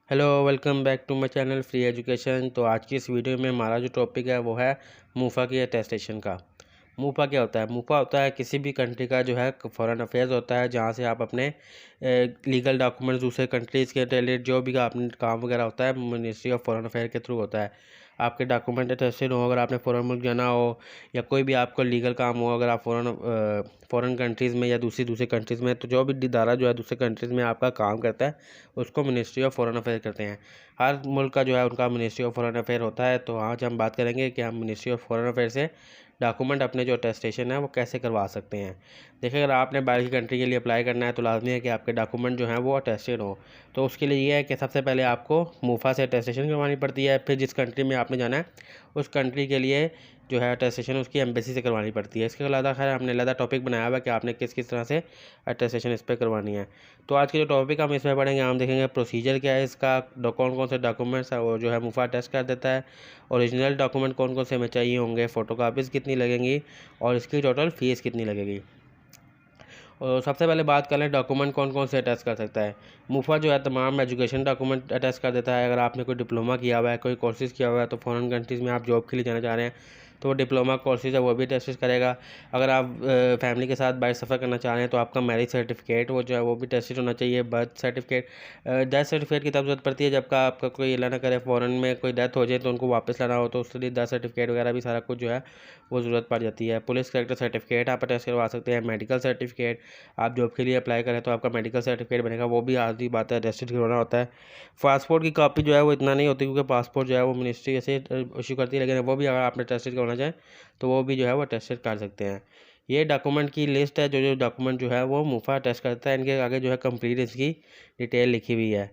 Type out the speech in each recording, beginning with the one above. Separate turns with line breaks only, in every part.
Hello welcome back to my channel free education. तो आज की इस वीडियो में हमारा जो टॉपिक है वो है मूफा की अटेस्टेशन का। मूफा क्या होता है? मूफा होता है किसी भी कंट्री का जो है फॉरेन अफेयर्स होता है, जहाँ से आप अपने लीगल डॉक्यूमेंट्स दूसरे कंट्रीज़ के रिलेटेड जो भी आपने काम वगैरह होता है मिनिस्ट्री ऑफ फॉरेन अफेयर के थ्रू होता है। आपके डॉक्यूमेंट अटेस्टेड हो, अगर आपने फ़ॉरेन मुल्क जाना हो या कोई भी आपको लीगल काम हो, अगर आप फ़ॉरेन कंट्रीज़ में या दूसरी कंट्रीज़ में, तो जो भी इदारा जो है दूसरे कंट्रीज़ में आपका काम करता है उसको मिनिस्ट्री ऑफ फॉरेन अफेयर करते हैं। हर मुल्क का जो है उनका मिनिस्ट्री ऑफ फॉरेन अफेयर होता है। तो आज हम बात करेंगे कि हम मिनिस्ट्री ऑफ फॉरेन अफेयर से डॉक्यूमेंट अपने जो अटेस्टेशन है वो कैसे करवा सकते हैं। देखिए, अगर आपने बाहर की कंट्री के लिए अप्लाई करना है तो लाजमी है कि आपके डॉक्यूमेंट जो हैं वो अटेस्टेड हो। तो उसके लिए ये है कि सबसे पहले आपको मूफा से अटेस्टेशन करवानी पड़ती है। फिर जिस कंट्री में आपने जाना है उस कंट्री के लिए जो है अटेस्टेशन उसकी एम्बेसी से करवानी पड़ती है। इसके अलावा खैर हमने अलग टॉपिक बनाया हुआ है कि आपने किस किस तरह से अटेस्टेशन इस पर करवानी है। तो आज के जो टॉपिक हम इसमें पढ़ेंगे, हम देखेंगे प्रोसीजर क्या है इसका, कौन कौन से डॉक्यूमेंट्स है वो जो है मुफा टेस्ट कर देता है, ओरिजिनल डॉक्यूमेंट कौन कौन से हमें चाहिए होंगे, फ़ोटोकॉपीज़ कितनी लगेंगी और इसकी टोटल फ़ीस कितनी लगेगी। और सबसे पहले बात कर लें डॉक्यूमेंट कौन कौन से अटैच कर सकता है। मुफा जो है तमाम एजुकेशन डॉक्यूमेंट अटैच कर देता है। अगर आपने कोई डिप्लोमा किया हुआ है, कोई कोर्सेज़ किया हुआ है, तो फॉरेन कंट्रीज़ में आप जॉब के लिए जाना चाह रहे हैं तो वो डिप्लोमा कोर्सेज़ है वो भी टेस्ट करेगा। अगर आप फैमिली के साथ बाहर सफ़र करना चाह रहे हैं तो आपका मैरिज सर्टिफिकेट वो जो है वो भी टेस्टेड होना चाहिए। बर्थ सर्टिफिकेट, डेथ सर्टिफिकेट की तब जरूरत पड़ती है जब का आपका कोई अल्लाह ना करे फ़ॉरेन में कोई डेथ हो जाए तो उनको वापस लाना हो, तो उसके लिए डेथ सर्टिफिकेट वगैरह भी सारा कुछ जो है वो ज़रूरत पड़ जाती है। पुलिस करेक्टर सर्टिफिकेट आप टेस्ट करवा सकते हैं। मेडिकल सर्टिफिकेट, आप जॉब के लिए अप्लाई करें तो आपका मेडिकल सर्टिफिकेट बनेगा, वो भी आधी बात है टेस्टेड करवाना होता है। पासपोर्ट की कॉपी जो है वो इतना नहीं होती क्योंकि पासपोर्ट जो है वो मिनिस्ट्री ऐसे इशू करती है, लेकिन वो भी अगर आपने टेस्टेड करवाना चाहें तो वो भी जो है वो टेस्टेड कर सकते हैं। ये डॉक्यूमेंट की लिस्ट है, जो जो डॉक्यूमेंट जो है वो मुफा टेस्ट करता है। इनके आगे जो है कंप्लीट इसकी डिटेल लिखी हुई है।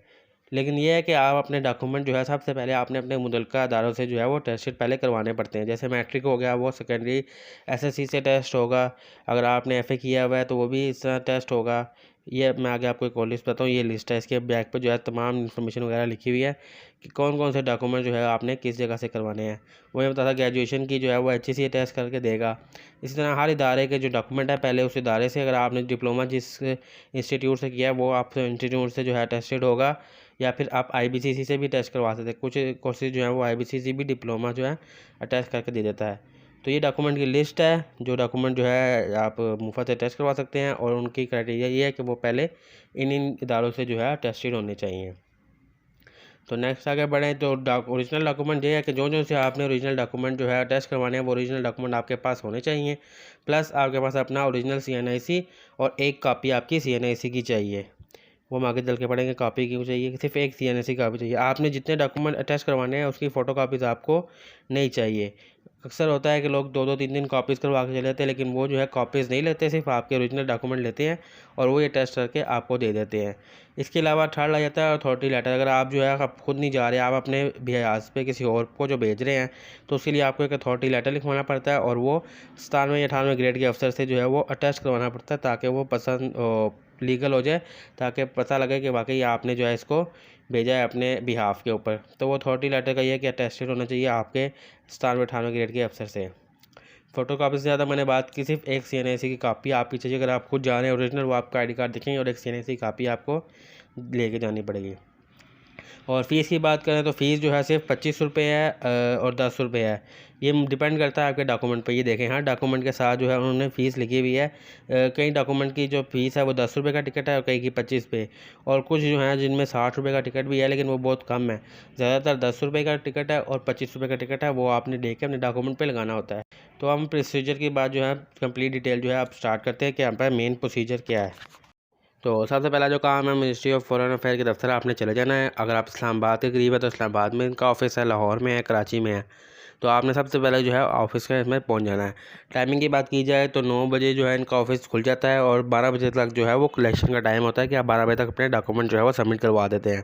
लेकिन ये है कि आप अपने डॉक्यूमेंट जो है सबसे पहले आपने अपने मुतल्लिका अदारों से जो है वो टेस्टेड पहले करवाने पड़ते हैं। जैसे मैट्रिक हो गया वो सेकेंडरी एसएससी से टेस्ट होगा, अगर आपने एफए किया हुआ है तो वो भी इस तरह टेस्ट होगा। ये मैं आगे आपको एक और लिस्ट बताऊँ, ये लिस्ट है, इसके बैक पर जो है तमाम इन्फॉर्मेशन वगैरह लिखी हुई है कि कौन कौन से डॉक्यूमेंट जो है आपने किस जगह से करवाने हैं। वो ये बताता ग्रेजुएशन की जो है वो HEC टेस्ट करके देगा। इसी तरह हर इदारे के जो डॉक्यूमेंट है पहले उस इदारे से, अगर आपने डिप्लोमा जिस इंस्टीट्यूट से किया है वो आप इंस्टीट्यूट से जो है टेस्टेड होगा, या फिर आप IBCC से भी टेस्ट करवा सकते हैं। कुछ कोर्सेज जो हैं वो IBCC भी डिप्लोमा जो है अटैच करके दे देता है। तो ये डॉक्यूमेंट की लिस्ट है, जो डॉक्यूमेंट जो है आप मुफ्त से टेस्ट करवा सकते हैं, और उनकी क्राइटेरिया ये है कि वो पहले इन इदारों से जो है टेस्टेड होने चाहिए। तो नेक्स्ट आगे बढ़ें तो ओरिजिनल डॉक्यूमेंट ये है कि जो जो से आपने ओरिजिनल डॉक्यूमेंट जो है टेस्ट करवाने हैं वो ओरिजिनल डॉक्यूमेंट आपके पास होने चाहिए, प्लस आपके पास अपना ओरिजिनल CNIC और एक कॉपी आपकी CNIC की चाहिए। वो हम आगे चल के पढ़ेंगे कॉपी क्यों चाहिए, सिर्फ एक CNSC कॉपी चाहिए। आपने जितने डॉक्यूमेंट अटैच करवाने हैं उसकी फ़ोटो कॉपीज़ आपको नहीं चाहिए। अक्सर होता है कि लोग दो दो तीन तीन कॉपीज़ करवा के चले जाते हैं, लेकिन वो जो है कॉपीज़ नहीं लेते, सिर्फ आपके ओरिजिनल डॉक्यूमेंट लेते हैं और वो ये टेस्ट करके आपको दे देते हैं। इसके अलावा थर्ड आ जाता है अथॉरिटी लेटर। अगर आप जो है आप खुद नहीं जा रहे, आप अपने बिहाज पे किसी और को जो भेज रहे हैं, तो उसके लिए आपको एक अथॉरिटी लेटर लिखवाना पड़ता है और वो 97 या 98 ग्रेड के अफसर से जो है वो अटैच करवाना पड़ता है, ताकि वो पसंद लीगल हो जाए, ताकि पता लगे कि वाकई आपने जो है इसको भेजा है अपने बिहाफ के ऊपर। तो वो अथॉरिटी लेटर का ये है कि अटेस्टेड होना चाहिए आपके 97-98 ग्रेड के अफसर से। फ़ोटो कापी से ज़्यादा मैंने बात की, सिर्फ एक CNIC की कापी आपकी चाहिए। अगर आप खुद जा रहे हैं ओरिजिनल, वो आपका ID कार्ड दिखेंगे और एक CNIC कापी आपको लेके जानी पड़ेगी। और फ़ीस की बात करें तो फ़ीस जो है सिर्फ 25 रुपये है और 10 रुपये है। ये डिपेंड करता है आपके डॉक्यूमेंट पे। ये देखें, हाँ डॉक्यूमेंट के साथ जो है उन्होंने फ़ीस लिखी हुई है। कई डॉक्यूमेंट की जो फ़ीस है वो 10 रुपये का टिकट है और कई की 25 पे, और कुछ जो है जिनमें 60 रुपये का टिकट भी है, लेकिन वो बहुत कम है। ज़्यादातर 10 रुपये का टिकट है और 25 रुपये का टिकट है, वो आपने देख के अपने डॉक्यूमेंट पर लगाना होता है। तो हम प्रोसीजर की बात जो है कंप्लीट डिटेल जो है आप स्टार्ट करते हैं कि यहाँ पर मेन प्रोसीजर क्या है। तो सबसे पहला जो काम है, मिनिस्ट्री ऑफ फॉरेन अफेयर के दफ्तर आपने चले जाना है। अगर आप इस्लामाबाद के करीब है तो इस्लामाबाद में इनका ऑफिस है, लाहौर में है, कराची में है। तो आपने सबसे पहले जो है ऑफिस के इसमें पहुंच जाना है। टाइमिंग की बात की जाए तो 9 बजे जो है इनका ऑफिस खुल जाता है और 12 बजे तक जो है वो कलेक्शन का टाइम होता है कि आप 12 बजे तक अपने डॉक्यूमेंट जो है वो सबमिट करवा देते हैं।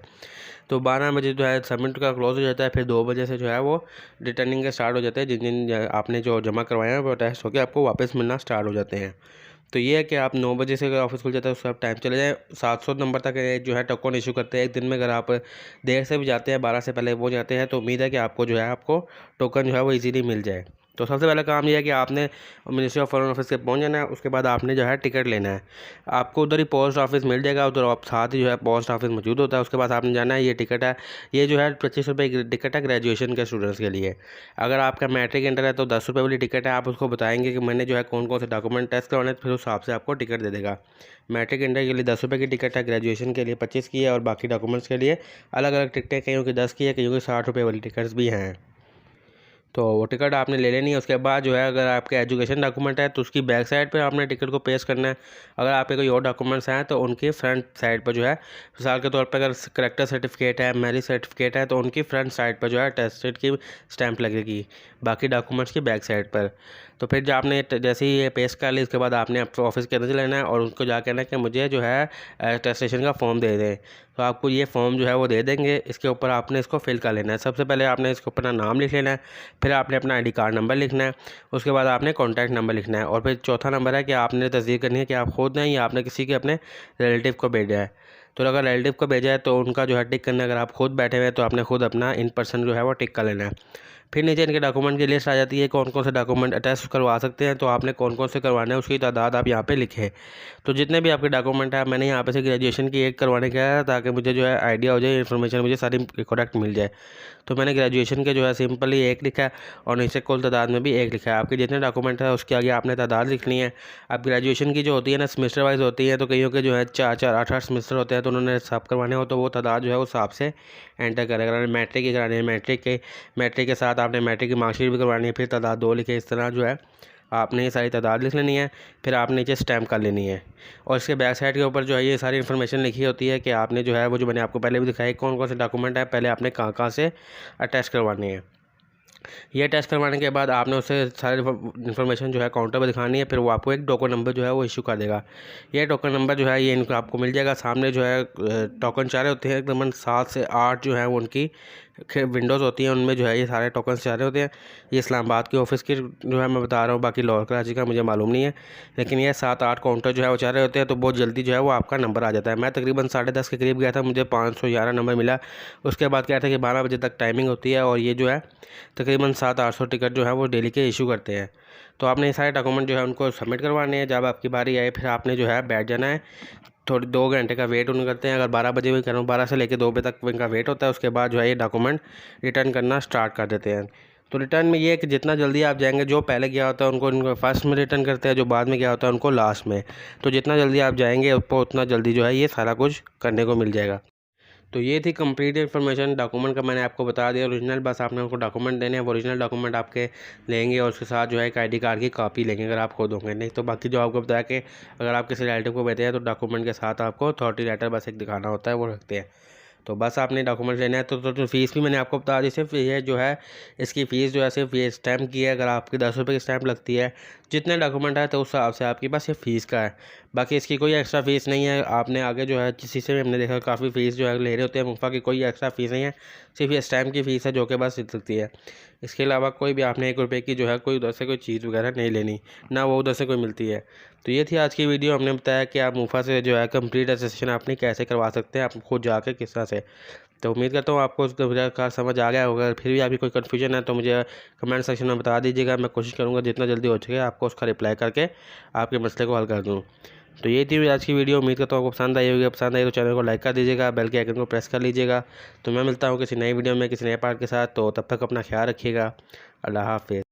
तो 12 बजे जो है सबमिट का क्लोज हो जाता है, फिर 2 बजे से जो है वो रिटर्निंग के स्टार्ट हो जाते हैं। जिन जिन आपने जो जमा करवाया है वो टेस्ट होकर आपको वापस मिलना स्टार्ट हो जाते हैं। तो ये है कि आप 9 बजे से अगर ऑफिस खुल जाता है उससे आप टाइम चले जाएँ। 700 नंबर तक जो है टोकन इशू करते हैं एक दिन में। अगर आप देर से भी जाते हैं, 12 से पहले वो जाते हैं, तो उम्मीद है कि आपको जो है आपको टोकन जो है वो इजीली मिल जाए। तो सबसे पहला काम यह है कि आपने मिनिस्ट्री ऑफ फॉरेन ऑफिस से पहुंच जाना है। उसके बाद आपने जो है टिकट लेना है। आपको उधर ही पोस्ट ऑफिस मिल जाएगा, उधर आप साथ ही जो है पोस्ट ऑफिस मौजूद होता है। उसके बाद आपने जाना है, ये टिकट है, ये जो है 25 रुपये की टिकट है ग्रेजुएशन के स्टूडेंट्स के लिए। अगर आपका मैट्रिक इंटर है तो 10 रुपये वाली टिकट है। आप उसको बताएंगे कि मैंने जो है कौन कौन से डॉक्यूमेंट टेस्ट करवाने, फिर उस हिसाब से आपको टिकट दे देगा। मैट्रिक इंटर के लिए 10 रुपये की टिकट है, ग्रेजुएशन के लिए 25 की है, और बाकी डॉक्यूमेंट्स के लिए अलग अलग टिकटें, कईयों की 10 की है, कईयों की 60 रुपये वाली टिकट्स भी हैं। तो वो टिकट आपने ले लेनी है। उसके बाद जो है अगर आपके एजुकेशन डॉक्यूमेंट है तो उसकी बैक साइड पे आपने टिकट को पेस्ट करना है। अगर आपके कोई और डॉक्यूमेंट्स हैं तो उनकी फ्रंट साइड पर जो है, मिसाल के तौर पर अगर करेक्टर सर्टिफिकेट है, मैरिज सर्टिफिकेट है, तो उनकी फ्रंट साइड पर जो है अटेस्टेड की स्टैंप लगेगी, बाकी डॉक्यूमेंट्स की बैक साइड पर। तो फिर जब आपने जैसे ही ये पेस्ट कर ली, उसके बाद आपने अपने ऑफिस के अंदर लेना है और उनको जा कहना है कि मुझे जो है अटेस्टेशन का फॉर्म दे दें। तो आपको ये फॉर्म जो है वो दे देंगे। इसके ऊपर आपने इसको फिल कर लेना है। सबसे पहले आपने इसके ऊपर अपना नाम लिख लेना है, फिर आपने अपना आईडी कार्ड नंबर लिखना है, उसके बाद आपने कॉन्टैक्ट नंबर लिखना है, और फिर चौथा नंबर है कि आपने तस्दीक करनी है कि आप खुद हैं या आपने किसी के अपने रिलेटिव को भेजा है। तो अगर रिलेटिव को भेजा है तो उनका जो है टिक करना है। अगर आप खुद बैठे हुए हैं तो आपने खुद अपना इन पर्सन जो है वो टिक कर लेना है। फिर नीचे इनके डॉक्यूमेंट की लिस्ट आ जाती है, कौन कौन से डॉक्यूमेंट अटैच करवा सकते हैं। तो आपने कौन कौन से करवाना है उसकी तादाद आप यहाँ पे लिखें। तो जितने भी आपके डॉक्यूमेंट है, मैंने यहाँ पे से ग्रेजुएशन की एक करवाने का है ताकि मुझे जो है आइडिया हो जाए, इन्फॉर्मेशन मुझे सारी करेक्ट मिल जाए। तो मैंने ग्रेजुएशन के जो है सिंपली एक लिखा है और नीचे कुल तादाद में भी एक लिखा है। आपके जितने डॉक्यूमेंट है उसके आगे आपने तादाद लिखनी है। अब ग्रेजुएशन की जो होती है ना, सेमेस्टर वाइज होती है, तो कईयों के जो है 4-4 8-8 सेमेस्टर होते हैं, तो उन्होंने हिसाब करवाने हो तो वो तादाद जो है उस हिसाब से एंटर करेगा। अगर मैट्रिक की करानी है, मैट्रिक के साथ आपने मैट्रिक की मार्कशीट भी करवानी है, फिर तादाद 2 लिखे। इस तरह जो है आपने ये सारी तादाद लिख लेनी है, फिर आपने नीचे स्टैम्प कर लेनी है। और इसके बैक साइड के ऊपर जो है ये सारी इन्फॉर्मेशन लिखी होती है कि आपने जो है वो जो मैंने आपको पहले भी दिखाई कौन कौन से डॉक्यूमेंट है, पहले आपने कहाँ कहाँ से अटैच करवाने हैं। ये टेस्ट करवाने के बाद आपने उसे सारी इन्फॉर्मेशन जो है काउंटर पर दिखानी है। फिर वो आपको एक टोकन नंबर जो है वो इशू कर देगा। ये टोकन नंबर जो है ये इनको आपको मिल जाएगा। सामने जो है टोकन चारे होते हैं, तकरीबन 7 से 8 जो है वो उनकी विंडोज़ होती हैं, उनमें जो है ये सारे टोकन चारे होते हैं। ये इस्लामाबाद के ऑफिस की जो है मैं बता रहा हूँ, बाकी लाहौर कराची का मुझे मालूम नहीं है, लेकिन ये 7-8 काउंटर जो है वो चारे होते हैं। तो बहुत जल्दी जो है वो आपका नंबर आ जाता है। मैं तकरीबन 10:30 के करीब गया था, मुझे 511 नंबर मिला। उसके बाद क्या था कि 12 बजे तक टाइमिंग होती है, और ये जो है तकरीबन 700-800 टिकट जो है वो डेली के इशू करते हैं। तो आपने ये सारे डॉक्यूमेंट जो है उनको सबमिट करवाने हैं। जब आपकी बारी आए फिर आपने जो है बैठ जाना है। थोड़ी 2 घंटे का वेट उन करते हैं। अगर 12 बजे भी करूँ, 12 से लेकर 2 बजे तक इनका वेट होता है। उसके बाद जो है ये डॉक्यूमेंट रिटर्न करना स्टार्ट कर देते हैं। तो रिटर्न में ये है कि जितना जल्दी आप जाएंगे, जो पहले गया होता है उनको फर्स्ट में रिटर्न करते हैं, जो बाद में गया होता है उनको लास्ट में। तो जितना जल्दी आप जाएंगे आपको उतना जल्दी जो है ये सारा कुछ करने को मिल जाएगा। तो ये थी कंप्लीट इन्फॉर्मेशन डॉक्यूमेंट का, मैंने आपको बता दिया। ओरिजिनल बस आपने उनको डॉक्यूमेंट देने हैं, वो ओरिजिनल डॉक्यूमेंट आपके लेंगे और उसके साथ जो है एक आईडी कार्ड की कॉपी लेंगे अगर आप खुद होंगे। नहीं तो बाकी जो आपको बताया कि अगर आप किसी रिलेटिव को भेजते हैं तो डॉक्यूमेंट के साथ आपको अथॉरिटी लेटर बस एक दिखाना होता है, वो रखते हैं। तो बस आपने डॉक्यूमेंट लेना है। तो फ़ीस भी मैंने आपको बता दी। सिर्फ ये जो है इसकी फ़ीस जो है सिर्फ ये स्टैम्प की है। अगर आपकी 10 रुपये की स्टैम्प लगती है, जितने डॉक्यूमेंट है तो उस हिसाब से आपके पास सिर्फ फ़ीस का है। बाकी इसकी कोई एक्स्ट्रा फ़ीस नहीं है। आपने आगे जो है किसी से भी हमने देखा काफ़ी फ़ीस जो है ले रहे होते हैं मुफ्त की, कोई एक्स्ट्रा फ़ीस नहीं है। सिर्फ ये स्टैम्प की फ़ीस है जो कि बस लगती है। इसके अलावा कोई भी आपने 1 रुपये की जो है कोई उधर से कोई चीज़ वगैरह नहीं लेनी, ना वो उधर से कोई मिलती है। तो ये थी आज की वीडियो। हमने बताया कि आप मुफा से जो है कंप्लीट अटेस्टेशन अपनी कैसे करवा सकते हैं, आप खुद जाके किस तरह से। तो उम्मीद करता हूँ आपको उसका समझ आ गया होगा। फिर भी आपकी कोई कन्फ्यूजन है तो मुझे कमेंट सेक्शन में बता दीजिएगा। मैं कोशिश करूँगा जितना जल्दी हो सके आपको उसका रिप्लाई करके आपके मसले को हल कर दूँ। तो ये थी आज की वीडियो। उम्मीद करता हूँ आपको पसंद आई होगी। पसंद आई तो चैनल को लाइक कर दीजिएगा, बेल के आइकन को प्रेस कर लीजिएगा। तो मैं मिलता हूँ किसी नई वीडियो में किसी नए पार्ट के साथ। तो तब तक अपना ख्याल रखिएगा। अल्लाह हाफ़िज़।